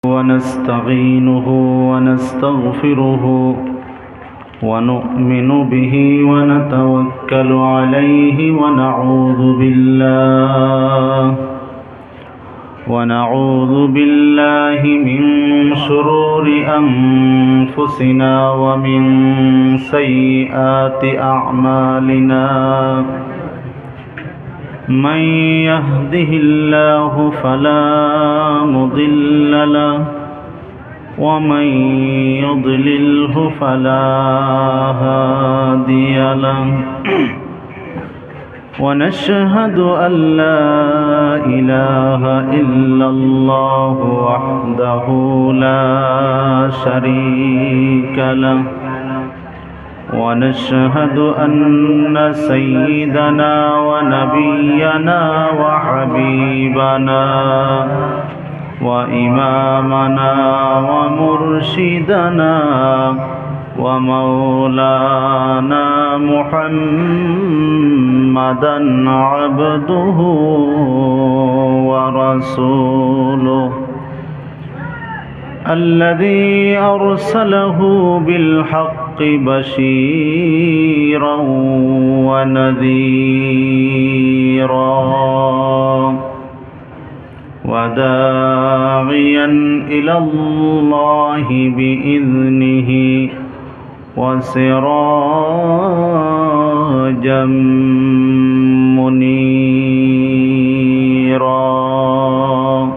ونستعينه ونستغفره ونؤمن به ونتوكل عليه ونعوذ بالله من شرور أنفسنا ومن سيئات أعمالنا من يهده الله فلا مضل له ومن يضلله فلا هادي له ونشهد أن لا إله إلا الله وحده لا شريك له ونشهد أن سيدنا ونبينا وحبيبنا وإمامنا ومرشدنا ومولانا محمدا عبده ورسوله الذي أرسله بالحق بشيرا ونذيرا وداعيا إلى الله بإذنه وسراجا منيرا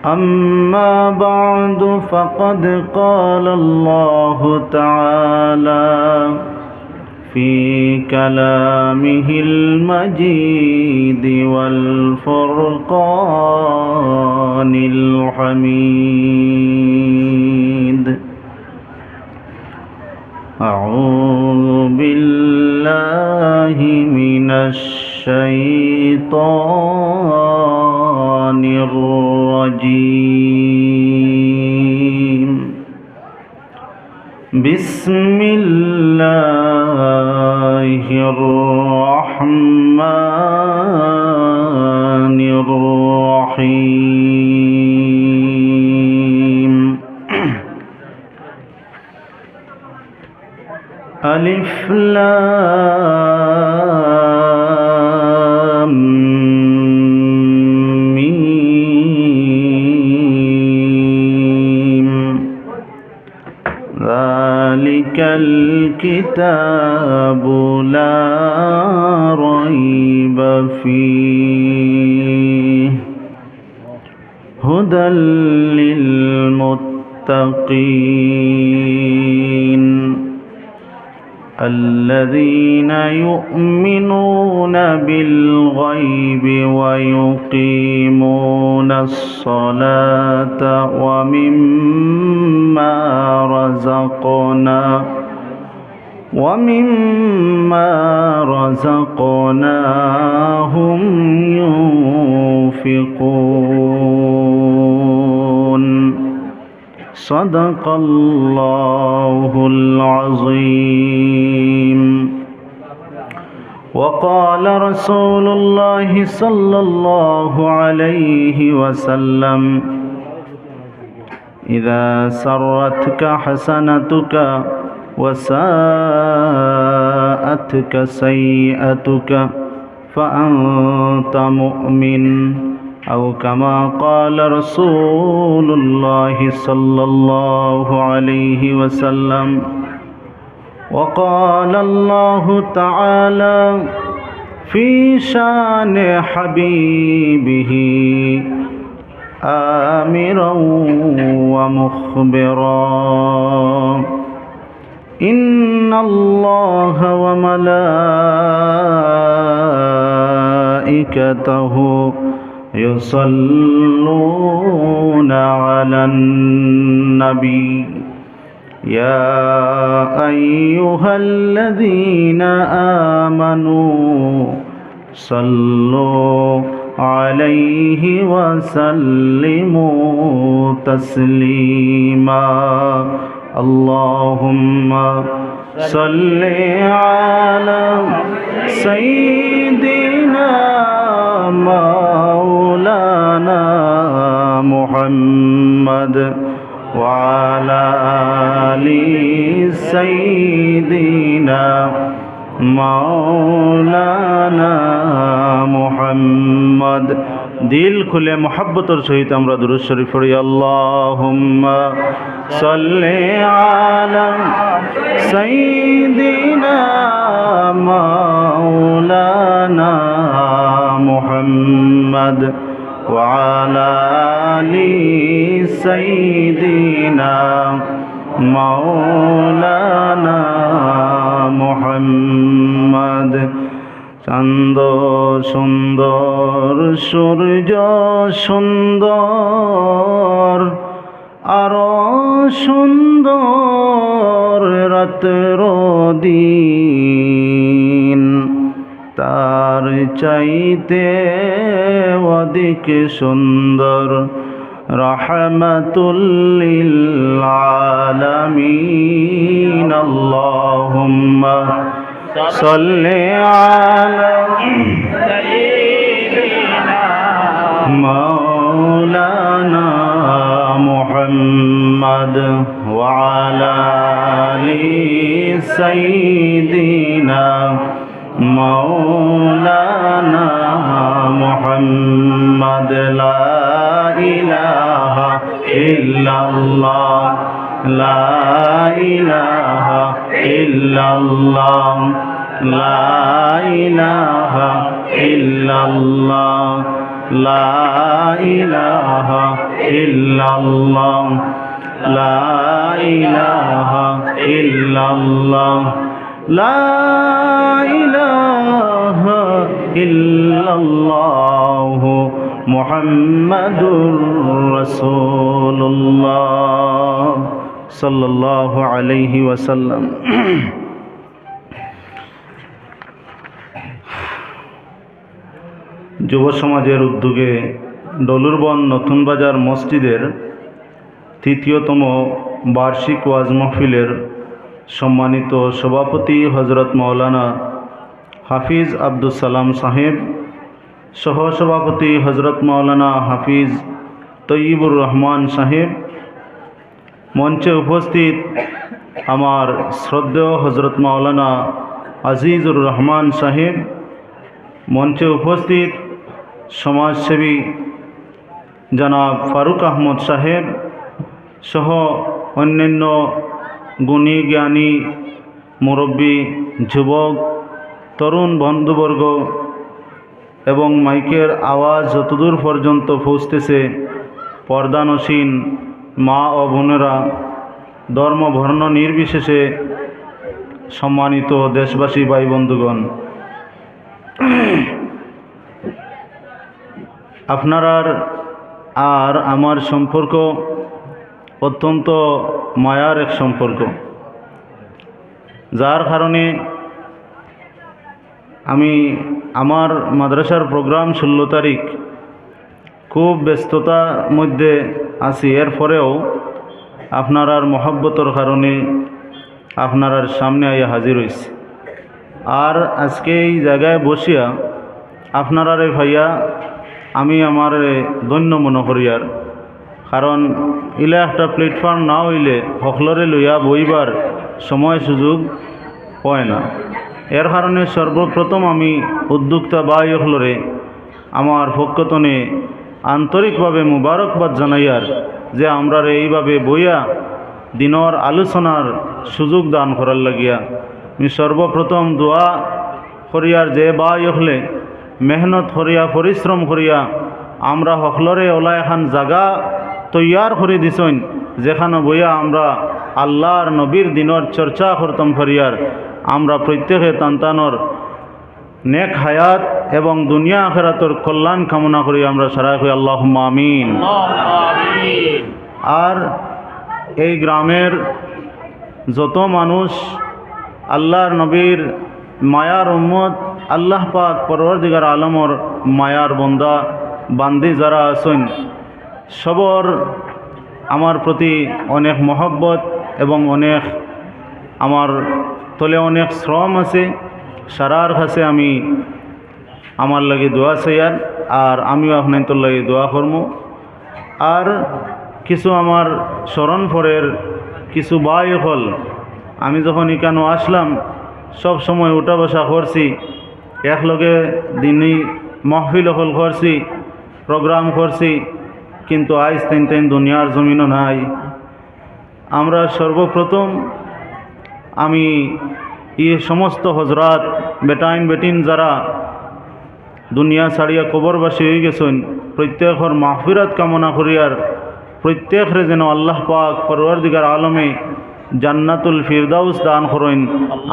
أما بعد فقد قال الله تعالى في كلامه المجيد والفرقان الحميد أعوذ بالله من الشيطان الرجيم بسم الله الرحمن الرحيم ألف لام ميم ذلك الكتاب لا ريب فيه هدى للمتقين الذين يؤمنون بالغيب ويقيمون الصلاة ومما رزقناهم ينفقون صدق الله العظيم وقال رسول الله صلى الله عليه وسلم إذا سرتك حسنتك وساءتك سيئتك فأنت مؤمن أو كما قال رسول الله صلى الله عليه وسلم وقال الله تعالى في شان حبيبه آمرا ومخبرا إن الله وملائكته يصلون على النبي يا أيها الذين آمنوا صلوا عليه وسلموا تسليما اللهم صل على سيدنا مولانا محمد وعلى آل سيدنا مولانا محمد দিল খুলে মোহাব্বতের সহিত আমরা দুরূদ শরীফ পড়ি আল্লাহুম্মা সাল্লি আলা সাইয়্যিদিনা মাওলানা মুহাম্মদ ওয়া আলা আলি সাইয়্যিদিনা মাওলানা মুহাম্মদ চাঁদ সুন্দর সূর্য সুন্দর আরো সুন্দর রাতের দিন তার চাইতে অধিক সুন্দর রহমাতুল লিল আলামিন আল্লাহুম্মা সাল্লি আলা সাইয়্যিদিনা মাওলানা মুহাম্মদ ওয়া আলা আলি সাইয়্যিদিনা মাওলানা মুহাম্মদ লা ইলাহা ইল্লাল্লাহ লা ইলাহা ইল্লাল্লাহ লা ইলাহা ইল্লাল্লাহ লা ইলাহা ইল্লাল্লাহ লা ইলাহা ইল্লাল্লাহ লা ইলাহা ইল্লাল্লাহ মুহাম্মাদুর রাসূলুল্লাহ সাল্লাল্লাহু আলাইহি ওয়াসাল্লাম। যুব সমাজের উদ্যোগে ডলুরবন নতুন বাজার মসজিদের তৃতীয়তম বার্ষিক ওয়াজ মাহফিলের সম্মানিত সভাপতি হজরত মাওলানা হাফিজ আব্দুস সালাম সাহেব, সহসভাপতি হজরত মাওলানা হাফিজ তৈয়বুর রহমান সাহেব, মঞ্চে উপস্থিত আমার শ্রদ্ধেয় হজরত মাওলানা আজিজুর রহমান সাহেব, মঞ্চে উপস্থিত সমাজসেবী জনাব ফারুক আহমদ সাহেব সহ অন্যান্য গুণী জ্ঞানী মুরব্বী, যুবক, তরুণ বন্ধুবর্গ এবং মাইকের আওয়াজ যতদূর পর্যন্ত পৌঁছতেছে পর্দানসীন মা ও বোনেরা, ধর্ম বর্ণ নির্বিশেষে সম্মানিত দেশবাসী ভাই বন্ধুগণ, আপনার আর আমার সম্পর্ক অত্যন্ত মায়ার এক সম্পর্ক, যার কারণে আমি আমার মাদ্রাসার প্রোগ্রাম 16 তারিখ খুব ব্যস্ততার মধ্যে আছি, এরপরেও আপনার মহব্বতের কারণে আপনার সামনে আইয়া হাজির হয়েছি। আর আজকে এই জায়গায় বসিয়া আপনার ভাইয়া আমি আমার ধন্য মনে করি, আর কারণ ইলে একটা প্ল্যাটফর্ম না হইলে সকলরে লইয়া বইবার সময় সুযোগ হয় না। এর কারণে সর্বপ্রথম আমি উদ্যোক্তা ভাই সকলরে আমার পক্ষতনে আন্তরিকভাবে মুবারকবাদ জানাইয়ার যে আমরা এইভাবে বইয়া দিনর আলোচনার সুযোগ দান করার লাগিয়া আমি সর্বপ্রথম দোয়া করিয়ার যে ভাই হলে মেহনত করিয়া পরিশ্রম করিয়া আমরা সকলরে ওলা এখন জাগা তৈয়ার করে দিছেন যেখানে বইয়া আমরা আল্লাহর নবীর দিনের চর্চা করতাম করিয়ার আমরা প্রত্যেকে তান্তানোর নেক হায়াত এবং দুনিয়া আখিরাতের কল্যাণ কামনা করি আমরা সারা কই আল্লাহুম্মা আমিন। আর এই গ্রামের যত মানুষ আল্লাহর নবীর মায়ার উম্মত, আল্লাহ পাক পরওয়ারদিগার আলমর মায়ার বন্দা বান্দি যারা আছেন, সবর আমার প্রতি অনেক মহব্বত এবং অনেক আমার তলে অনেক শ্রম আছে। সারার কাছে আমি আমার লাগে দোয়া চাইয়ার, আর আমিও আপনার লাগে দোয়া করবো। আর কিছু আমার স্মরণ পরের কিছু ভাই হল আমি যখন এখানে আসলাম সব সময় উঠা বসা করছি, একলগে দিনই মহফিল হল করছি, প্রোগ্রাম করছি, কিন্তু আজ তিন দুনিয়ার জমিনও নাই। আমরা সর্বপ্রথম আমি এই সমস্ত হজরত বেটাইন বেটিন যারা দুনিয়া ছাড়িয়া কবরবাসী হয়ে গেছেন, প্রত্যেকের মাগফিরাত কামনা করিয়ার প্রত্যেকরে যেন আল্লাহ পাক পরওয়ারদিগার আলমে জান্নাতুল ফিরদাউস দান করেন।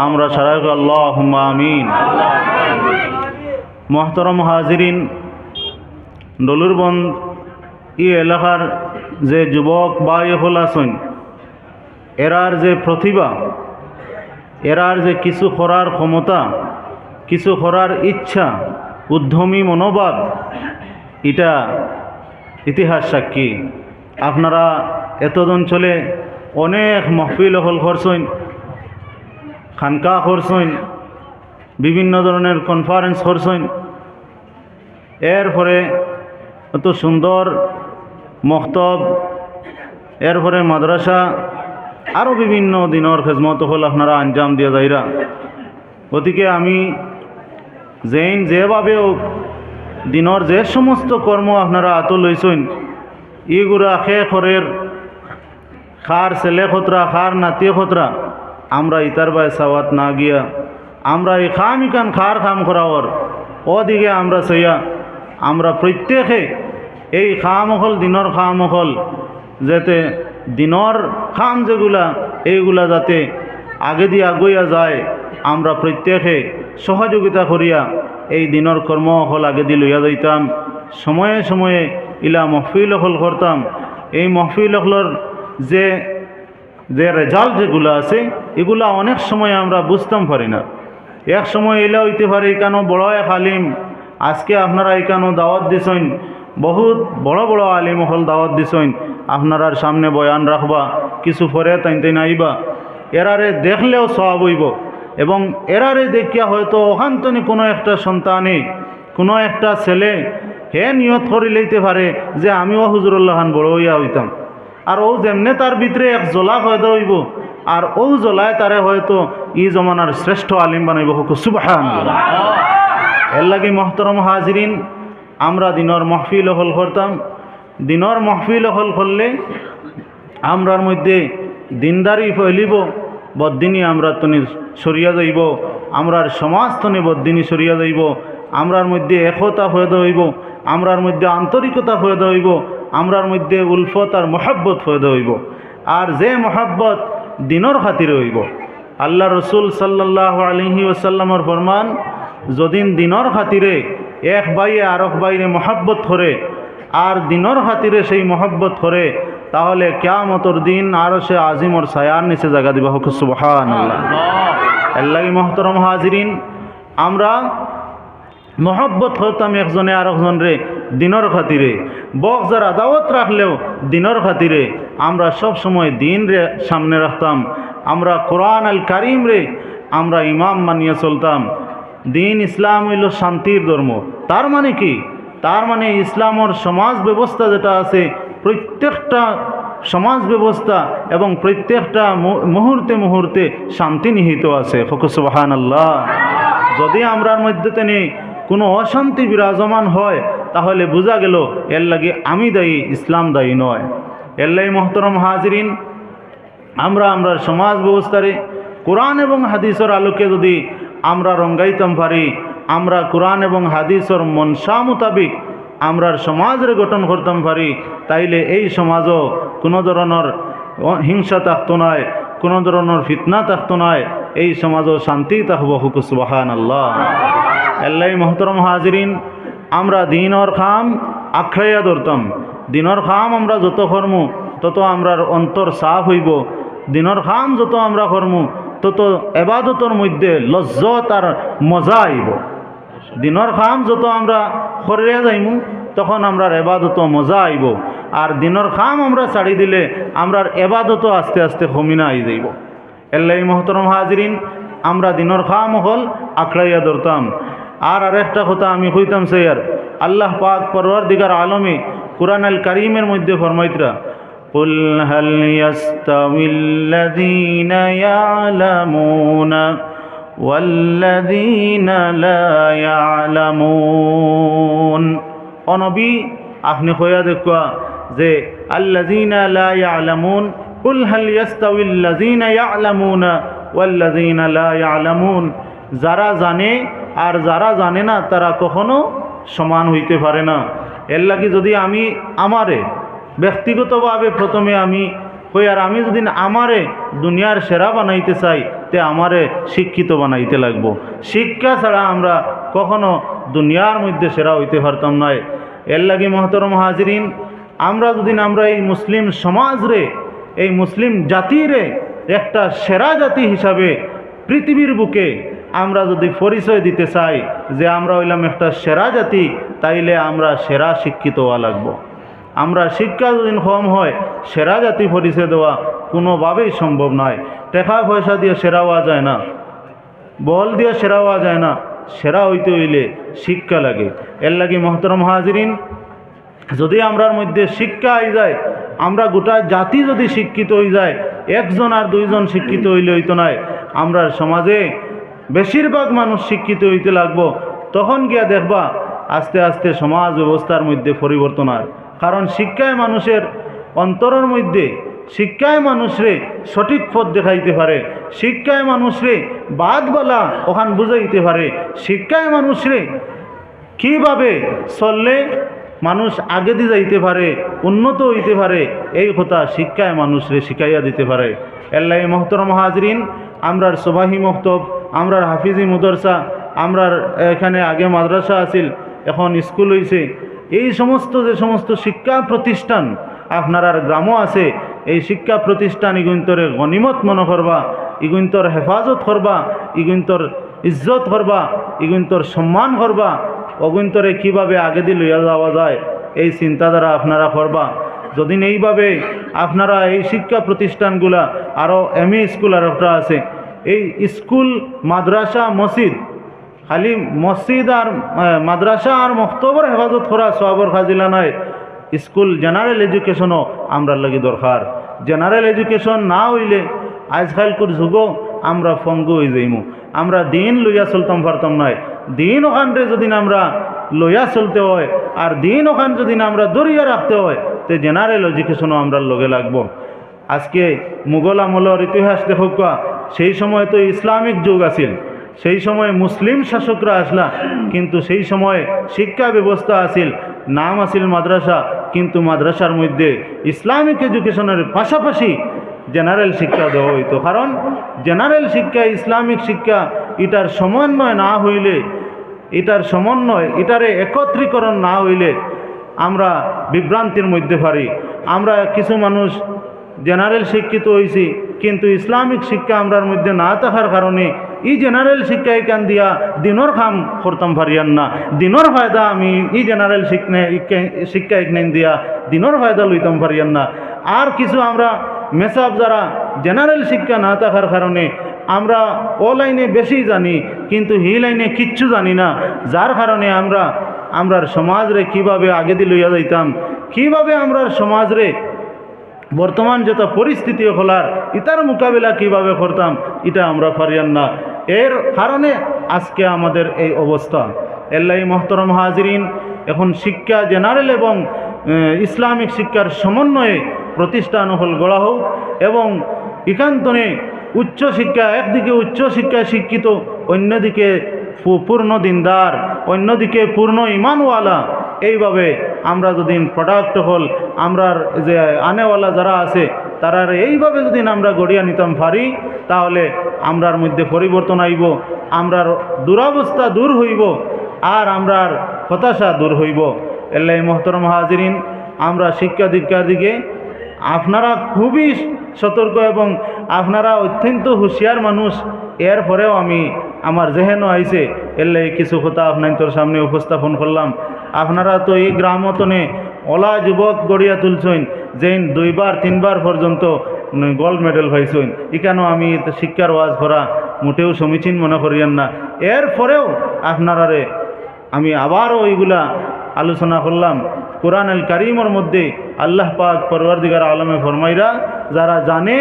আমরা সারাই আল্লাহুম্মা আমিন। মোহতরম হাজিরিন, ডলুরবন্দ এই এলাকার যে যুবক ভাই হল আছেন, এরার যে প্রতিভা, এরার যে কিছু করার ক্ষমতা, কিছু করার ইচ্ছা, উদ্যমী মনোভাব, এটা ইতিহাস সাক্ষী। আপনারা এতদিন চলে অনেক মাহফিল হল করছেন, খানকা করছেন, বিভিন্ন ধরনের কনফারেন্স করছেন, এরপরে এত সুন্দর মক্তব, এরপরে মাদ্রাসা, আরও বিভিন্ন দিনের খেজমত হল আপনারা আঞ্জাম দিয়ে যাইরা। গতিকে আমি যেভাবেও দিনের যে সমস্ত কর্ম আপনারা আত লইছেন, ইগুলা খরের খার ছেলে খতরা, খার নাতিয়ে খতরা, আমরা ইতার বাই সাওয়াত না গিয়া আমরা এই খামিকান খার খাম করাওয়ার ওদিকে আমরা সইয়া আমরা প্রত্যেকে এই খামহল দিনের খামহল যাতে দিনের খাম যেগুলা এইগুলা যাতে আগে দিয়ে আগুইয়া যায়, আমরা প্রত্যেকে সহযোগিতা করিয়া এই দিনের কর্মহল আগে দিয়ে লইয়া যাইতাম। সময়ে সময়ে ইলা মহফিল হল করতাম। এই মহফিল হলর যে যে রেজাল্ট যেগুলো আছে এগুলা অনেক সময় আমরা বুঝতাম পারি না। এক সময় এলা হইতে পারে এখানো বড় এক আলিম, আজকে আপনারা এখানো দাওয়াত দিছেন, বহুত বড় বড় আলিম হল দাওয়াত দিছেন, আপনারার সামনে বয়ান রাখবা, কিছু পরে তাইতে নাইবা, এরারে দেখলেও সওয়াব হইব। এবং এরারে দেখিয়া হয়তো ওখানতনি কোনো একটা সন্তানে, কোনো একটা ছেলে হে নিয়ত করি লইতে পারে যে আমিও হুজুরুল্লাহ খান বড় হইয়া হইতাম। আর ও যেমনে তার ভিতরে এক জ্বলা হয়তো হইব, আর ও জ্বলায় তারে হয়তো ই জমানার শ্রেষ্ঠ আলিম বানাইব। সুবহানাল্লাহ। এর লাগি মোহতরম হাজিরিন, আমরা দিনের মাহফিল হল করতাম। দিনের মাহফিল হল করলে আমরার মধ্যে দিনদারি ফেলিব, বদিনী আমরা তনি সরিয়া যাইব, আমরার সমাজ তনি বদিনী সরিয়া যাইব, আমরার মধ্যে একতা হয়ে হইব, আমরার মধ্যে আন্তরিকতা হয়ে হইব, আমরার মধ্যে উলফত আর মহাব্বত হয়ে হইব। আর যে মহাব্বত দিনের খাতিরে হইব। আল্লাহ রসুল সাল্লাল্লাহু আলাইহি ওয়াসাল্লামর ফরমান, যদিন দিনের খাতিরে এক বাইয়ে আরেক বাইরে মহাব্বত করে আর দিনের খাতিরে সেই মহাব্বত করে, তাহলে কিয়ামতের দিন আরো সে আজিমর ছায়ার নিচে জায়গা দিবা। হোক সুবহানাল্লাহ। এর লাগি মোহতরম হাজিরিন, আমরা মহব্বত হতাম একজনে আরেকজন রে দিনের খাতিরে, বক যারা দাওয়াত রাখলেও দিনের খাতিরে, আমরা সব সময় দিন রে সামনে রাখতাম। আমরা কোরআন আল কারিম রে আমরা ইমাম মানিয়ে চলতাম। দিন ইসলাম হইল শান্তির ধর্ম। তার মানে কি? তার মানে ইসলামর সমাজ ব্যবস্থা যেটা আছে, প্রত্যেকটা সমাজ ব্যবস্থা এবং প্রত্যেকটা মুহূর্তে মুহূর্তে শান্তি নিহিত আছে। সুবহানাল্লাহ। যদি আমরার মধ্যে তেনে কোনো অশান্তি বিরাজমান হয়, তাহলে বোঝা গেল এর লাগে আমি দায়ী, ইসলাম দায়ী নয়। এর লাগে মোহতরম হাজিরিন, আমরা সমাজ ব্যবস্থারে কোরআন এবং হাদিসের আলোকে যদি আমরা রঙ্গাইতাম পারি, আমরা কোরআন এবং হাদিসের মনসা মোতাবিক আমরার সমাজের গঠন করতাম পারি, তাইলে এই সমাজও কোনো ধরনের হিংসা থাকতো নয়, কোনো ধরনের ফিতনা থাকতো নয়, এই সমাজও শান্তি থাকবো। সুবহানাল্লাহ। আল্লাহ মোহতরম হাজিরিন, আমরা দিনের খাম আখড়াইয়া ধরতাম। দিনের খাম আমরা যত কর্মু তত আমরার অন্তর সাফ হইব। দিনের খাম যত আমরা কর্মু তত এবাদতর মধ্যে লজ্জত আর মজা আইব। দিনের খাম যত আমরা করিয়া যাইমু তখন আমরার এবাদত মজা আইব। আর দিনের খাম আমরা ছাড়ি দিলে আমরার এবাদত আস্তে আস্তে কমিনা আই যাইব। আল্লাহ মোহতরম হাজিরিন, আমরা দিনের খাম হল আখড়াইয়া ধরতাম। আর আরেকটা কথা আমি কইতাম, স্যার আল্লাহ পাক পরওয়ারদিগার আলমে কুরআন আল কারীমের মধ্যে ফরমাইতরা কুল হাল ইয়াস্তাউিল্লাযীনা ইয়ালামুনা ওয়াল্লাযীনা লা ইয়ালামুন। ও নবী, আপনি কইয়া দেখা যে আল্লাযীনা লা ইয়ালামুন, কুল হাল ইয়াস্তাউিল্লাযীনা ইয়ালামুনা ওয়াল্লাযীনা লা ইয়ালামুন, যারা জানে আর যারা জানে না তারা কখনো সমান হইতে পারে না। এর লাগি যদি আমি আমারে ব্যক্তিগতভাবে প্রথমে আমি কই, আর আমি যদি আমারে দুনিয়ার সেরা বানাইতে চাই তে আমারে শিক্ষিত বানাইতে লাগবো। শিক্ষা ছাড়া আমরা কখনো দুনিয়ার মধ্যে সেরা হইতে পারতাম না। এর লাগি মহতরম হাজিরিন, আমরা যদি আমরা এই মুসলিম সমাজরে, এই মুসলিম জাতিরে একটা সেরা জাতি হিসাবে পৃথিবীর বুকে আমরা যদি পরিচয় দিতে চাই যে আমরা হইলাম একটা সেরা জাতি, তাইলে আমরা সেরা শিক্ষিত হওয়া লাগবো। আমরা শিক্ষা যদি কম হয়, সেরা জাতি পরিচয় দেওয়া কোনোভাবেই সম্ভব নয়। টাকা পয়সা দিয়ে সেরা হওয়া যায় না, বল দিয়ে সেরা হওয়া যায় না। সেরা হইতে হইলে শিক্ষা লাগে। এর লাগি মহতরম হাজিরিন, যদি আমরার মধ্যে শিক্ষা হয়ে যায়, আমরা গোটা জাতি যদি শিক্ষিত হয়ে যায়, একজন আর দুইজন শিক্ষিত হইলে হইতো নয়, আমরা সমাজে বেশিরভাগ মানুষ শিক্ষিত হইতে লাগবো। তখন গিয়া দেখবা আস্তে আস্তে সমাজ ব্যবস্থার মধ্যে পরিবর্তন হয়। কারণ শিক্ষায় মানুষের অন্তরের মধ্যে, শিক্ষায় মানুষরে সঠিক পথ দেখাইতে পারে, শিক্ষায় মানুষরে বাদবালা ওখান বুঝাইতে পারে, শিক্ষায় মানুষরে কীভাবে চললে মানুষ আগে দিয়ে যাইতে পারে, উন্নত হইতে পারে, এই কথা শিক্ষায় মানুষরে শিখাইয়া দিতে পারে। আল্লাহ মহতরম হাজরিন, আমরার সবাহি মক্তব, আমরার হাফিজি মুদরসা, আমরার এখানে আগে মাদ্রাসা আছিল, এখন স্কুল হয়েছে। এই সমস্ত যে সমস্ত শিক্ষা প্রতিষ্ঠান আপনার আর গ্রামও আছে, এই শিক্ষা প্রতিষ্ঠান ইগুন্তরে গনিমত মনে করবা, ইগুন্তর হেফাজত করবা, ইগুন্তর ইজ্জত করবা, ইগুন্তর সম্মান করবা, অগুন্তরে কীভাবে আগে দিয়ে লইয়া যাওয়া যায় এই চিন্তাধারা আপনারা করবা। যদি এইভাবে আপনারা এই শিক্ষা প্রতিষ্ঠানগুলা, আরও এমই স্কুল আর একটা আছে, এই স্কুল মাদ্রাসা মসজিদ, খালি মসজিদ আর মাদ্রাসা আর মক্তবর হেফাজত করা সওয়াবর খাজিলা নয়, স্কুল জেনারেল এডুকেশনও আমরা লাগি দরকার। জেনারেল এডুকেশন না হইলে আজকালকার যুগও আমরা ফঙ্গু হয়ে যাইমু। আমরা দিন লইয়া চলতাম পারতাম নয়। দিন ওখানরে যদি আমরা লইয়া চলতে হয়, আর দিন ওখান যদি আমরা দরিয়া রাখতে হয়, তো জেনারেল এডুকেশনও আমরা লগে লাগবো। আজকে মুঘল আমলের ইতিহাস দেখুক, সেই সময় তো ইসলামিক যুগ আছিল, সেই সময় মুসলিম শাসকরা আসলা, কিন্তু সেই সময় শিক্ষা ব্যবস্থা আছিল, নাম আছিল মাদ্রাসা, কিন্তু মাদ্রাসার মধ্যে ইসলামিক এডুকেশনের পাশাপাশি জেনারেল শিক্ষা দেওয়া হইতো। কারণ জেনারেল শিক্ষা, ইসলামিক শিক্ষা, এটার সমন্বয় না হইলে, এটার সমন্বয়, এটারে একত্রীকরণ না হইলে আমরা বিভ্রান্তির মধ্যে পারি। আমরা কিছু মানুষ জেনারেল শিক্ষিত হয়েছি, কিন্তু ইসলামিক শিক্ষা আমরার মধ্যে না থাকার কারণে এই জেনারেল শিক্ষা এখান দিয়া দিনের কাম করতাম পারিয়ান না। দিনের ফায়দা আমি এই জেনারেল শিক্ষা এখানে দিয়া দিনের ফায়দা লইতাম পারিয়ান না। আর কিছু আমরা মেসাব যারা জেনারেল শিক্ষা না থাকার কারণে আমরা ও লাইনে বেশি জানি, কিন্তু এই লাইনে কিচ্ছু জানি না, যার কারণে আমরার সমাজরে কিভাবে আগে দিয়ে লইয়া যাইতাম, কিভাবে আমরার সমাজরে বর্তমান যত পরিস্থিতি হলার ইতার মোকাবিলা কিভাবে করতাম, এটা আমরা পারিয়ান না। এর কারণে আজকে আমাদের এই অবস্থা। আল্লাহ মহতরম হাজিরিন, এখন শিক্ষা জেনারেল এবং ইসলামিক শিক্ষার সমন্বয়ে প্রতিষ্ঠান হল গড়া হোক, এবং এখানতনে উচ্চশিক্ষা, একদিকে উচ্চশিক্ষায় শিক্ষিত, অন্যদিকে পূর্ণ দিনদার, অন্যদিকে পূর্ণ ইমানওয়ালা, এইভাবে আমরা যদি প্রোডাক্ট হল আমরার যে আনেওয়ালা যারা আছে তারার এইভাবে যদি আমরা গড়িয়া নিতাম পারি, তাহলে আমরার মধ্যে পরিবর্তন আইব, আমরার দুরাবস্থা দূর হইব, আর আমরার হতাশা দূর হইব। আল্লাহ মহতরম হাজিরিন, আমরা শিক্ষা দীক্ষার দিকে আপনারা খুবই সতর্ক এবং আপনারা অত্যন্ত হুঁশিয়ার মানুষ। এরপরেও আমি আমার জেহেনও আইছে, এলে কিছু কথা আপনার সামনে উপস্থাপন করলাম। আপনারা তো এই গ্রামতনে ওলা যুবক গড়িয়া তুলছেন, যেন 2বার 3বার পর্যন্ত গোল্ড মেডেল পাইছেন। এখানেও আমি শিক্ষার ওয়াজ করা মোটেও সমীচীন মনে করিয়েন না। এরপরেও আপনারারে আমি আবারও এইগুলা আলোচনা করলাম। কুরআন আল কারীমের মধ্যে আল্লাহ পাক পরওয়ারদিগার আলমে ফরমাইরা, যারা জানে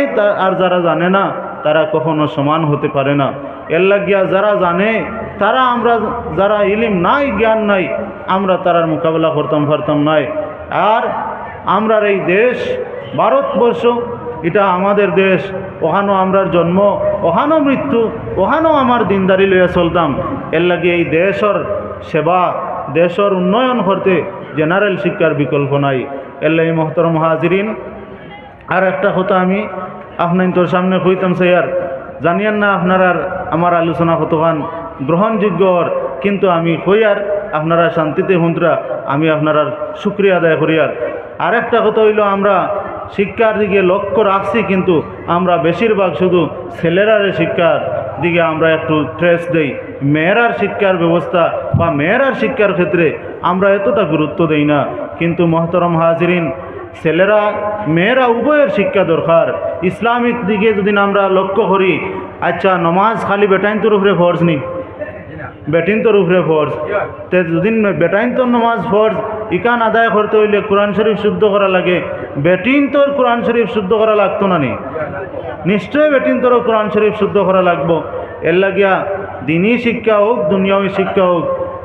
আর যারা জানে না তারা কখনো সমান হতে পারে না। এর লাগিয়া যারা জানে তারা, আমরা যারা ইলিম নাই, জ্ঞান নাই, আমরা তারার মোকাবেলা করতাম পারতাম নাই। আর আমরার এই দেশ ভারতবর্ষ, এটা আমাদের দেশ, ওখানো আমরার জন্ম, ওখানো মৃত্যু, ওখানো আমার দিনদারি লইয়া চলতাম। এর লাগে এই দেশের সেবা, দেশের উন্নয়ন করতে জেনারেল শিক্ষার বিকল্প নাই। এর লাগে মোহতরম হাজিরিন, আর একটা কথা আমি আপনার সামনে কইতাম স্যার, জানিয়েন না আপনার আর আমার আলোচনা কতখান গ্রহণযোগ্য, কিন্তু আমি কইয়ার আপনারা শান্তিতে হুঁতরা, আমি আপনার শুক্রিয়া আদায় করিয়ার। আর একটা কথা হইল, আমরা শিক্ষার দিকে লক্ষ্য রাখছি, কিন্তু আমরা বেশিরভাগ শুধু ছেলেরার শিক্ষার দিকে আমরা একটু ট্রেস দেই। মেয়েরার শিক্ষার ব্যবস্থা বা মেয়েরার শিক্ষার ক্ষেত্রে আমরা এতটা গুরুত্ব দেই না। কিন্তু মহতরম হাজিরিন, ছেলেরা মেয়েরা উভয়ের শিক্ষা দরকার। ইসলামিক দিকে যদি আমরা লক্ষ্য করি, আচ্ছা নমাজ খালি বেটাইনটোর উপরে ফরজ নি, বেটিনটোর উপরে ফরজ, তে যদি বেটাইনটোর নমাজ ফরজ, ইকান আদায় করতে হইলে কোরআন শরীফ শুদ্ধ করা লাগে। বেটিনটোর কোরআন শরীফ শুদ্ধ করা লাগতো না নি? নিশ্চয়ই বেটিনটোরও কোরআন শরীফ শুদ্ধ করা লাগবো। এর লাগিয়া দিনই শিক্ষা হোক, দুনিয়াবী শিক্ষা হোক,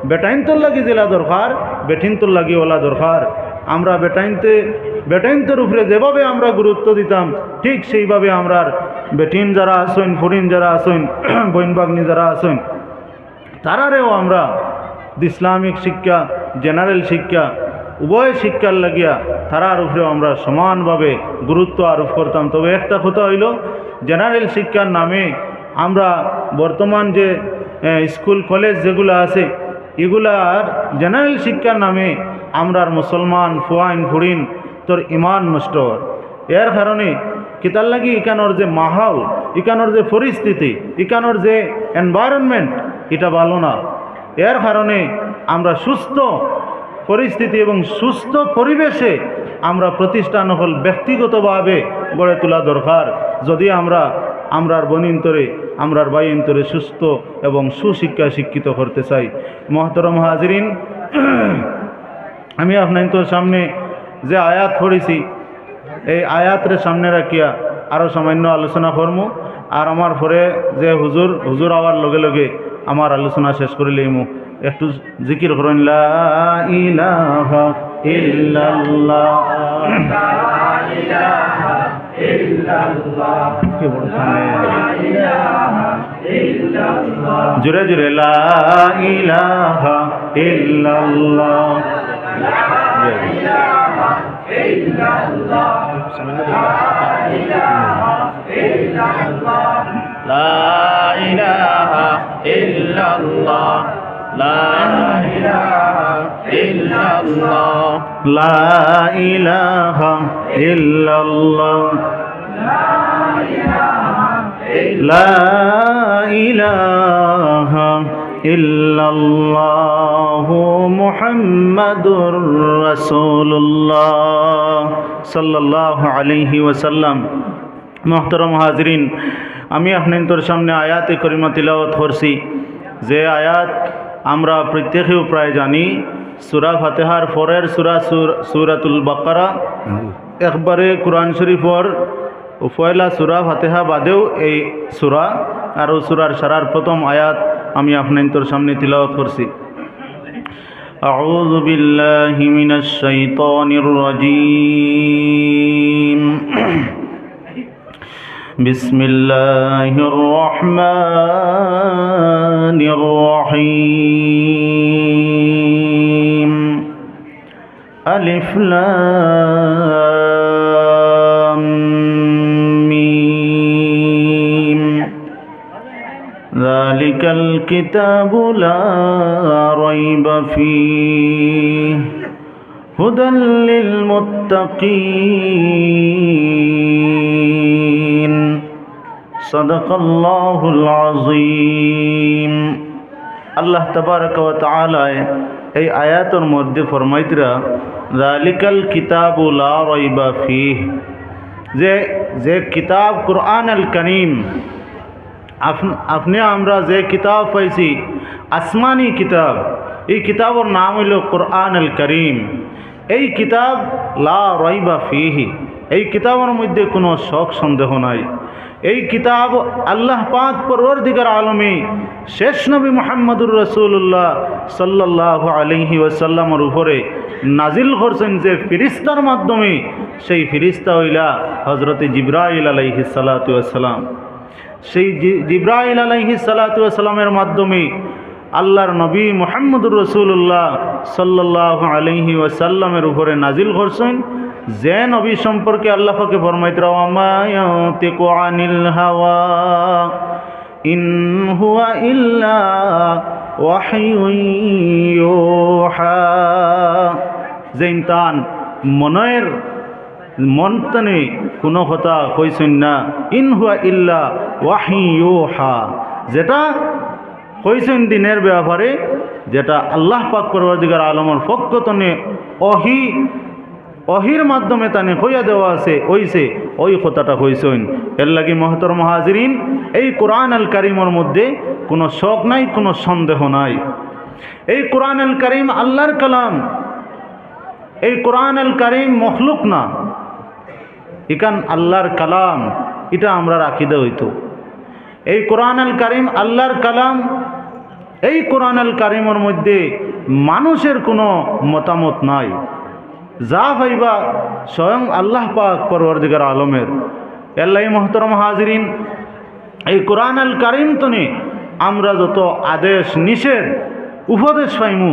বেটাইনটোর লাগি জেলা দরকার, বেটিনটোর লাগি ওলা দরকার। আমরা বেটাইনটোর উপরে যেভাবে আমরা গুরুত্ব দিতাম, ঠিক সেইভাবে আমরা বেটিন যারা আসেন, ফরিন যারা আসেন, বইন বাগনি যারা আসেন, তারারেও আমরা ইসলামিক শিক্ষা, জেনারেল শিক্ষা, উভয় শিক্ষার লাগিয়া তারার উপরেও আমরা সমানভাবে গুরুত্ব আরোপ করতাম। তবে একটা কথা হইল, জেনারেল শিক্ষার নামে আমরা বর্তমান যে স্কুল কলেজ যেগুলো আছে, এগুলার জেনারেল শিক্ষার নামে আমরার মুসলমান ফুয়াইন ফুরিন তোর ইমান নষ্ট। এর কারণে কিতার লাগি ইকানোর যে মাহল, ইকানোর যে পরিস্থিতি, ইকানোর যে এনভায়রনমেন্ট, এটা ভালো না। এর কারণে আমরা সুস্থ পরিস্থিতি এবং সুস্থ পরিবেশে আমরা প্রতিষ্ঠান হল ব্যক্তিগতভাবে গড়ে তোলা দরকার। যদি আমরার বনিন্তরে, আমরার বাইন্তরে সুস্থ এবং সুশিক্ষা শিক্ষিত করতে চাই। মহতরম হাজিরিন, আমি আপনার সামনে যে আয়াত পড়েছি, এই আয়াতের সামনে রাখিয়া আরও সামান্য আলোচনা করমু। আর আমার পরে যে হুজুর আওয়ার লগে লগে আমার আলোচনা শেষ করে লইমু। একটু জিকির করেন, লা ইলাহা ইল্লাল্লাহ, লা ইলাহা ইল্লাল্লাহ, জোরে জোরে লা ইলাহা ইল্লাল্লাহ, লা ইলাহা ইল্লাল্লাহ, লা ইলাহা ইল্লাল্লাহ, লা ইলাহা ইল্লাল্লাহ, লা ইলাহা ইল্লাল্লাহ, লা ইলাহা ইল্লাল্লাহু মুহাম্মাদুর রাসূলুল্লাহ সাল্লাল্লাহু আলাইহি ওয়াসাল্লাম। মুহতারাম হাজিরিন, আমি আপনাদের সামনে আয়াতে করিমা তিলাওয়াত করছি, যে আয়াত আমরা প্রত্যেকেও প্রায় জানি। সূরা ফাতিহার পরের সূরাতুল বাকারা, একবারে কোরআন শরীফর পয়লা সূরা ফাতিহা বাদেও এই সূরা আর ও সূরার সারার প্রথম আয়াত আমি আপনাদের সামনে তিলাওয়াত করছি। আউযু বিল্লাহি মিনাশ শাইতানির রাজীম। বিসমিল্লাহির রহমানির রহিম। আলিফ লাম মিম। যালিকাল কিতাবু লা রাইবা ফীহি হুদাল লিল মুত্তাকিন। সাদাকাল্লাহুল আযীম। আল্লাহ তাবারাকা ওয়া তাআলা এই আয়াতের মধ্যে ফরমাইতরা, যালিকাল কিতাবু লা রাইবা ফীহি, যে কিতাব কুরআন আল কারীম, আপনি আমরা যে কিতাব পাইছি আসমানি কিতাব, এই কিতাবের নাম হইল কুরআন আল কারীম। এই কিতাব লা রাইবা ফিহি, এই কিতাবের মধ্যে কোনো শক সন্দেহ নাই। এই কিতাব আল্লাহ পাক পরওয়ারদিগার আলমী শেষ নবী মুহাম্মদুর রাসূলুল্লাহ সাল্লাল্লাহু আলাইহি ওয়াসাল্লামের উপরে নাজিল করছেন যে ফিরিস্তার মাধ্যমে, সেই ফিরিস্তা হইলা হযরত জিবরাইল আলাইহিস সালাতু ওয়াস সালাম। সেই জিবরাইল আলাইহিস সালাতু ওয়াস সালামের মাধ্যমে আল্লাহর নবী মুহাম্মদুর রাসূলুল্লাহ সাল্লাল্লাহু আলাইহি ওয়াসাল্লামের উপরে নাজিল করছেন, যে নবী সম্পর্কে আল্লাহ পাকে ফরমাইতে ওয়া ইয়াতিকু আনিল হাওয়া ইন হুয়া ইল্লা ওয়াহয়ুন ইউহা, যে ইনসান মন তনে কোনো কথা কইছেন না, ইন হুয়া ইল্লা ওয়াহয়ুন ইউহা, যেটা কইছেন দিনের ব্যাপারে, যেটা আল্লাহ পাক পরওয়ারদিগার আলমের পক্ষ তনে অহির মাধ্যমে তানে কইয়া দেওয়া আছে ওইছে ওই কথাটা কইছেন। এর লাগি মহতরম হাজিরিন, এই কোরআন আল কারিমের মধ্যে কোনো শক নাই, কোনো সন্দেহ নাই। এই কোরআন আল কারিম আল্লাহর কালাম। এই কোরআন আল কারিম মখলুক না, ইকান আল্লাহর কালাম, এটা আমরা রাখিদে হইতো। এই কোরআন আল কারিম আল্লাহর কালাম। এই কোরআন আল কারিমের মধ্যে মানুষের কোনো মতামত নাই, যা ভাইবা স্বয়ং আল্লাহ পাক পরওয়ারদিগার আলমের। আল্লাহ মহতরম হাজিরিন, এই কোরআন আল কারিম তনে আমরা যত আদেশ নিষেধ উপদেশ পাইমু,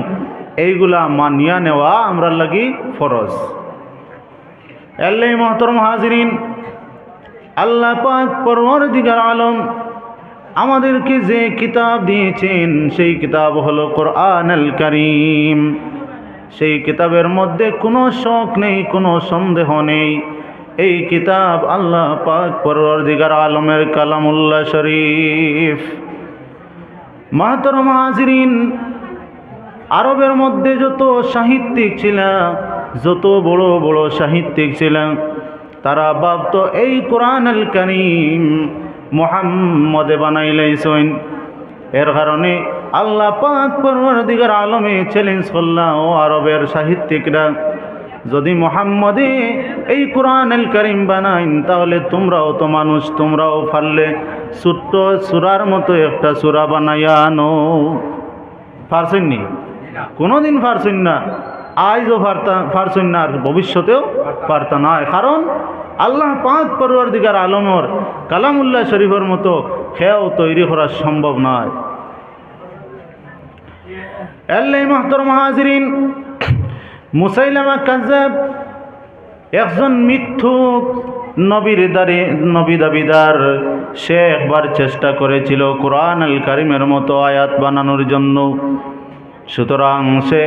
এইগুলা মানিয়া নেওয়া আমরা লাগি ফরজ। আল্লাহ মহতরম হাজিরিন, আল্লাহ পাক পরওয়ারদিগার আলম আমাদেরকে যে কিতাব দিয়েছেন, সেই কিতাব হলো কোরআন আল কারিম। সেই কিতাবের মধ্যে কোনো শক নেই, কোনো সন্দেহ নেই। এই কিতাব আল্লাহ পাক পরওয়ারদিগার আলমের কালামুল্লাহ শরীফ। মাহতরম হাজিরিন, আরবের মধ্যে যত সাহিত্যিক ছিলেন, যত বড় বড় সাহিত্যিক ছিলেন, তারা ভাবতো এই কোরআন আল কারিম মুহাম্মদে বানাইলাইছেন। এর কারণে আল্লাহ পাক পরওয়ারদিগার আলমে চ্যালেঞ্জ করলা, ও আরবের সাহিত্যিকরা, যদি মুহাম্মদে এই কোরআন আল কারিম বানাইন, তাহলে তোমরাও তো মানুষ, তোমরাও পারলে ছোট্ট সূরার মতো একটা সূরা বানাইয়া আনো। পারছেন নি? কোনোদিন পারছেন না, আজও পারছেন না, আর ভবিষ্যতেও পারতা নয়। কারণ আল্লাহ পাক পরওয়ারদিগার আলমের কালামুল্লাহ শরীফের মতো খেয়াও তৈরি করা সম্ভব নয়। আল্লাহ মুহতারাম হাজিরিন, মুসাইলামা কাযযাব একজন মিথ্যুক নবী দাবিদার, সে একবার চেষ্টা করেছিল কোরআন আল কারিমের মতো আয়াত বানানোর জন্য। সুতরাং সে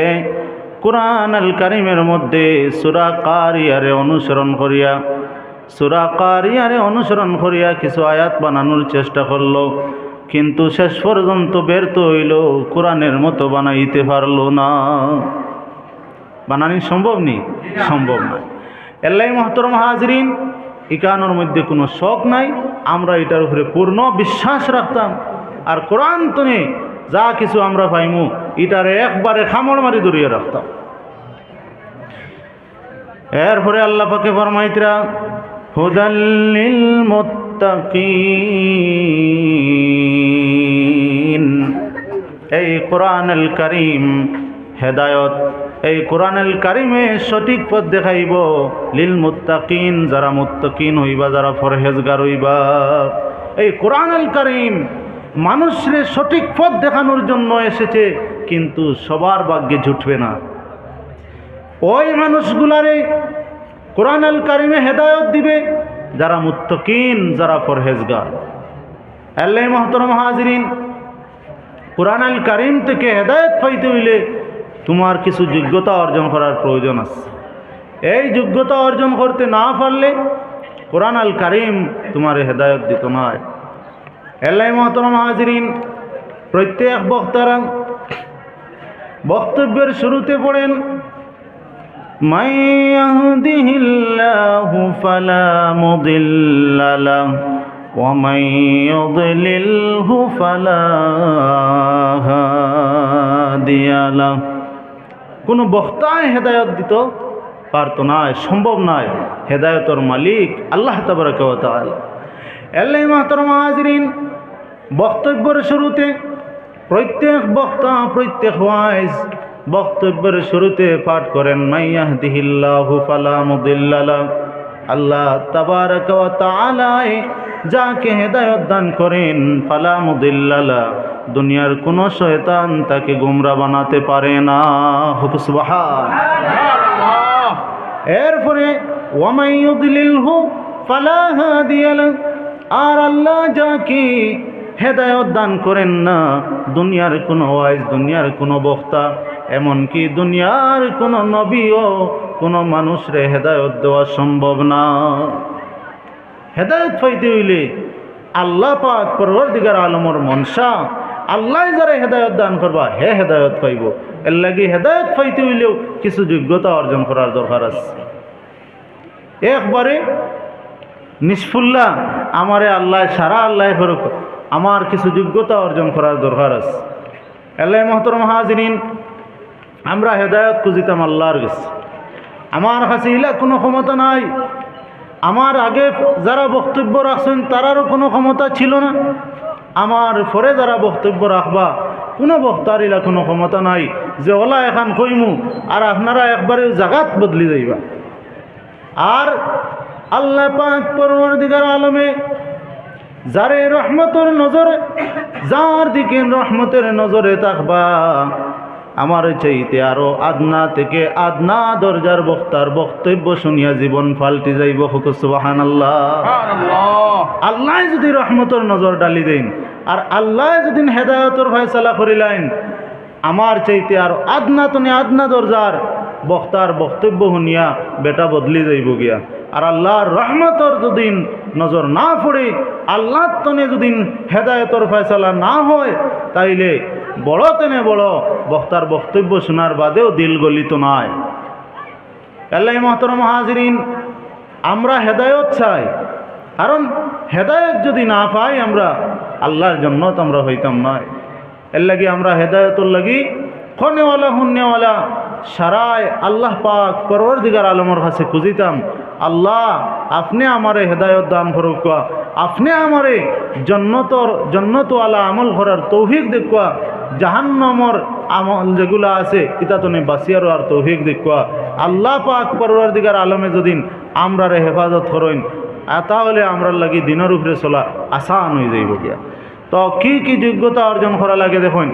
কোরআন আল কারিমের মধ্যে সূরা কারিয়ারে অনুসরণ করিয়া কিছু আয়াত বানানোর চেষ্টা করলো, কিন্তু শেষ পর্যন্ত ব্যর্থ হইল, কোরআনের মতো বানাইতে পারল না। বানানি সম্ভব নেই, সম্ভব নয়। আল্লাহ মুহতারাম হাজিরিন, ইকানোর মধ্যে কোনো শক নাই, আমরা এটার উপরে পূর্ণ বিশ্বাস রাখতাম। আর কোরআন তনে যা কিছু আমরা পাইমু, এটারে একবারে খামড় মারি দূরিয়ে রাখতাম। এরপরে আল্লাহ পাকে ফরমাইতরা হুদাল লিল মুত্তাকিন, এই কোরআন আল কারিম হেদায়ত, এই কোরআন আল কারিমে সঠিক পথ দেখাইব লিল মুত্তাকিন, যারা মুত্তাকিন হইবা, যারা পরহেজগার হইবা। এই কোরআন আল কারিম মানুষরে সঠিক পথ দেখানোর জন্য এসেছে, কিন্তু সবার ভাগ্যে জুটবে না। ওই মানুষগুলারে কোরআন আল কারিমে হেদায়ত দিবে যারা মুত্তাকিন, যারা পরহেজগার। আল্লাহ মুহতারাম হাজিরিন, কোরআন আল কারিম থেকে হেদায়ত পাইতে হইলে তোমার কিছু যোগ্যতা অর্জন করার প্রয়োজন আছে। এই যোগ্যতা অর্জন করতে না পারলে কোরআন আল কারিম তোমার হেদায়ত দিত না। আল্লাহ মুহতারাম হাজিরিন, প্রত্যেক বক্তারা বক্তব্যের শুরুতে পড়েন মান ইয়াহদিহিল্লাহু ফালা মুদিল্লা লাহু ওয়া মান ইউদ্লিলহু ফালা হাদিয়া লাহু। কোনো বক্তায় হেদায়ত দিত পারতো নয়, সম্ভব নয়। হেদায়তর মালিক আল্লাহ তাবারাকা ওয়া তাআলা। আল্লাহ মুহতারাম হাজিরিন, বক্তব্যের শুরুতে প্রত্যেক বক্তা, প্রত্যেক ওয়াইজ বক্তব্যের শুরুতে পাঠ করেন মাইয়াহদিহিল্লাহু ফালা মুদিল্লা লাহু। আল্লাহ তাবারাকা ওয়া তাআলা যাকে হেদায়েত দান করেন ফালা মুদিল্লা লাহু, দুনিয়ার কোনো শয়তান তাকে গোমরা বানাতে পারে না। সুবহানাল্লাহ। এরপরে ওয়া মান ইউদ্লিলহু ফালা হাদিয়া লাহু, আর আল্লাহ যাকে হেদায়ত দান করেন না, দুনিয়ার কোনো ওয়াইজ, দুনিয়ার কোনো বক্তা, এমনকি দুনিয়ার কোনো নবীও কোনো মানুষরে হেদায়ত দেওয়া সম্ভব না। হেদায়ত পাইতে হইলে আল্লাহ পাক পরওয়ারদিগার আলমের মনসা, আল্লাহ যারা হেদায়ত দান করবা হে হেদায়ত পাইব। এর লাগি হেদায়ত পাইতে হইলেও কিছু যোগ্যতা অর্জন করার দরকার আছে। একবারে নিষ্ফুল্লা আমারে আল্লাহ সারা আল্লাহ ফেরক, আমার কিছু যোগ্যতা অর্জন করার দরকার আছে। আল্লাহ মুহতারাম হাজিরিন, আমরা হেদায়ত খুঁজিতাম আল্লাহর কাছে। আমার কাছে ইলা কোনো ক্ষমতা নাই। আমার আগে যারা বক্তব্য রাখছেন তারারও কোনো ক্ষমতা ছিল না। আমার পরে যারা বক্তব্য রাখবা কোনো বক্তার ইলা কোনো ক্ষমতা নাই যে ওলা এখন কইমু আর আপনারা একবারে জাগাত বদলি যাইবা। আর আল্লাহ পাক পরওয়ারদিগার আলমে যারে রহমতের নজরে, যার দিকে রহমতের নজরে তাকবা, আমার চাইতে আরো আদনা থেকে আদনা দরজার বক্তার বক্তব্য শুনিয়া জীবন পাল্টে যাইব। সুবহানাল্লাহ। আল্লাহ যদি রহমতের নজর ডালি দেন আর আল্লাহ যদি হেদায়তের ফয়সালা করিলেন, আমার চাইতে আর আদনা তনে আদনা দরজার বক্তার বক্তব্য শুনিয়া বেটা বদলি যাইব গিয়া। আর আল্লাহর রহমতর যদি নজর না পড়ে, আল্লাহ তনে যদি হেদায়তর ফয়সালা না হয়, তাইলে বড় তেনে বড় বক্তার বক্তব্য শোনার বাদেও দিল গলিত নয়। আল্লাহ মুহতারাম হাজিরিন, আমরা হেদায়ত চাই, কারণ হেদায়ত যদি না পাই আমরা আল্লাহর জন্নত আমরা হইতাম নয়। এর লাগি আমরা হেদায়তর লাগি খনেওয়ালা হুন্নেওয়ালা সারায় আল্লাহ পাক পরওয়ারদিগার আলমের কাছে খুঁজিতাম, আল্লাহ আপনি আমারে হেদায়ত দান করুক, আপনি আমারে জন্নতওয়ালা আমল করার তৌফিক দেখুয়া, জাহান্নামর আমল যেগুলো আছে ইতা তুমি বাঁচিয়ার আর তৌফিক দেখুয়া। আল্লাহ পাক পরওয়ারদিগার আলমে যদি আমরারে হেফাজত করেন, তাহলে আমরার লাগি দিনের উপরে চলা আসান হয়ে যাইব গিয়া। তো কি কি যোগ্যতা অর্জন করা লাগে দেখুন।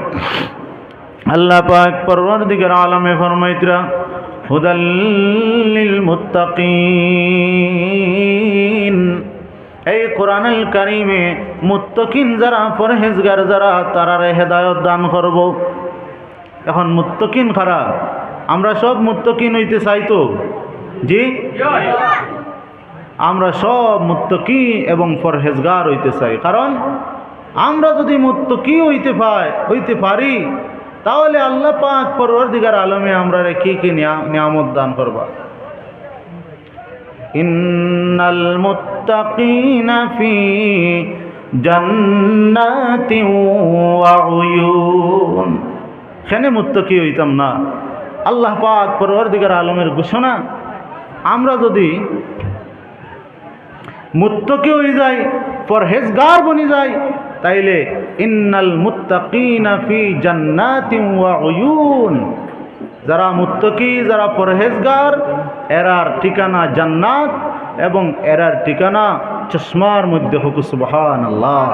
আল্লাহ পাক পরওয়ারদিগার আলমে ফরমাইতরা হুদাল লিল মুত্তাকিন, এই কোরআনুল কারীমে মুত্তাকিন যারা, পরহেজগার যারা, তারারে হেদায়ত দান করব। এখন মুত্তাকিন কারা? আমরা সব মুত্তাকিন হইতে চাইতো জি, আমরা সব মুত্তাকি এবং পরহেজগার হইতে চাই। কারণ আমরা যদি মুত্তাকি হইতে পারি, তাহলে আল্লাহ পাক পরওয়ারদিগার আলমে আমরা কি কি নিয়ামত দান করবা। ইন্নাল মুত্তাকিনা ফি জান্নাতিন ওয়া উয়ুন, সেখানে মুত্তাকি হইতাম না। আল্লাহ পাক পরওয়ারদিগার আলমের ঘোষণা, আমরা যদি মুত্তাকি হয়ে যাই, পরহেজগার বনি যাই, তাইলে ইন্নাল মুত্তাকিনা ফি জান্নাতিন ওয়া উয়ুন, যারা মুত্তাকি, যারা পরহেজগার, এরার ঠিকানা জান্নাত এবং এরার ঠিকানা চশমার মধ্যে হোক। সুবহানাল্লাহ।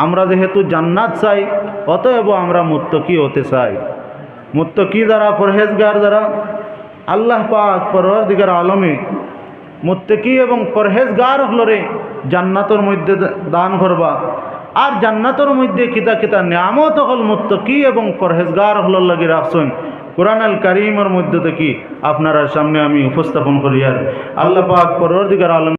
আমরা যেহেতু জান্নাত চাই, অতএব আমরা মুত্তাকি হতে চাই। মুত্তাকি যারা, পরহেজগার যারা, আল্লাহ পাক পরওয়ারদিগার আলমে মুত্তাকি এবং পরহেজগার হলরে জান্নাতের মধ্যে দান করবা। আর জান্নাতের মধ্যে কিতা কিতা নিয়ামত হল মুত্তাকি এবং পরহেজগার হলর লাগি রাখছেন, কোরআনুল কারীমের মধ্যে থেকে আপনার সামনে আমি উপস্থাপন করি। আর আল্লাহ পাক পরওয়ারদিগার আলম